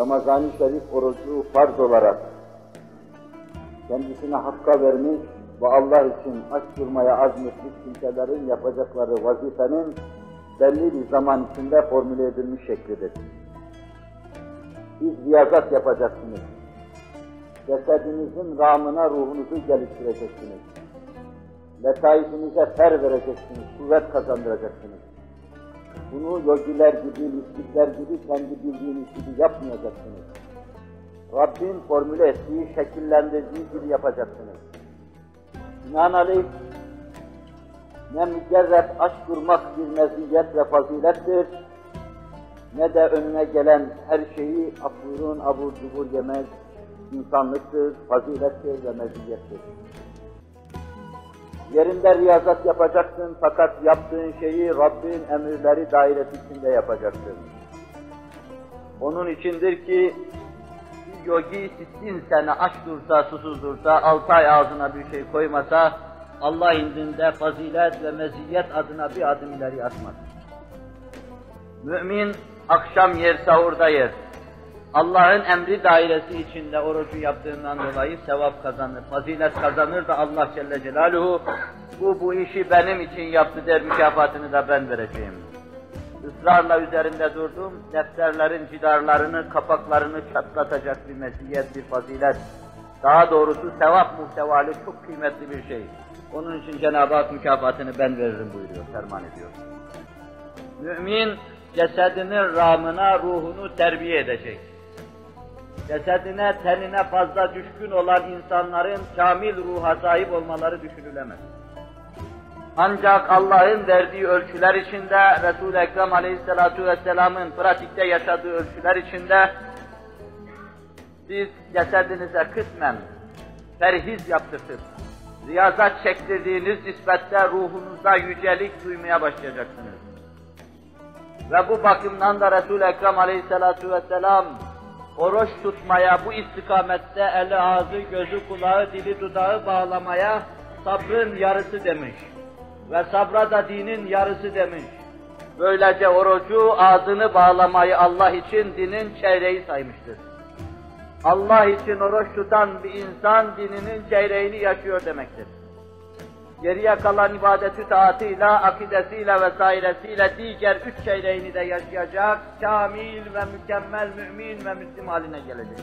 Ramazan-ı Şerif orucu farz olarak kendisine hakka vermiş ve Allah için aç durmaya azmetmiş kimselerin yapacakları vazifenin belli bir zaman içinde formüle edilmiş şeklidir. Siz riyazat yapacaksınız. Cesedinizin rağmına ruhunuzu geliştireceksiniz. Letaifinize fer vereceksiniz, kuvvet kazandıracaksınız. Bunu yogiler gibi, mistikler gibi, kendi bildiğiniz gibi yapmayacaksınız. Rabbin formüle ettiği, şekillendirdiği gibi yapacaksınız. Binaenaleyh, ne mücerret aç durmak bir meziyet ve fazilettir, ne de önüne gelen her şeyi abur cubur yemek insanlıktır, fazilettir ve meziyettir. Yerinde riyazat yapacaksın fakat yaptığın şeyi Rabbin emirleri dairesi içinde yapacaksın. Onun içindir ki yogi 60 sene aç dursa, susuz dursa, 6 ay ağzına bir şey koymasa, Allah indinde fazilet ve meziyet adına bir adım ileri atmaz. Mümin akşam yer, sahurda yer. Allah'ın emri dairesi içinde orucu yaptığından dolayı sevap kazanır, fazilet kazanır da Allah Celle Celaluhu bu işi benim için yaptı der, mükafatını da ben vereceğim. Israrla üzerinde durdum, defterlerin cidarlarını, kapaklarını çatlatacak bir meziyet, bir fazilet. Daha doğrusu sevap muhtevali çok kıymetli bir şey. Onun için Cenab-ı Hak mükafatını ben veririm buyuruyor, ferman ediyor. Mümin, cesedinin rağmına ruhunu terbiye edecek. Cesedine, tenine fazla düşkün olan insanların kamil ruha sahip olmaları düşünülemez. Ancak Allah'ın verdiği ölçüler içinde, Resul-i Ekrem Aleyhisselatü Vesselam'ın pratikte yaşadığı ölçüler içinde, siz cesedinize kısmen perhiz yaptırtıp, riyazat çektirdiğiniz nispette ruhunuzda yücelik duymaya başlayacaksınız. Ve bu bakımdan da Resul-i Ekrem Aleyhisselatü Vesselam, oruç tutmaya, bu istikamette eli, ağzı, gözü, kulağı, dili, dudağı bağlamaya sabrın yarısı demiş. Ve sabra da dinin yarısı demiş. Böylece orucu, ağzını bağlamayı Allah için dinin çeyreği saymıştır. Allah için oruç tutan bir insan dininin çeyreğini yaşıyor demektir. Geriye kalan ibadeti taatıyla, akidesiyle vesairesiyle diğer 3 çeyreğini de yaşayacak, kamil ve mükemmel mümin ve Müslim haline gelecek.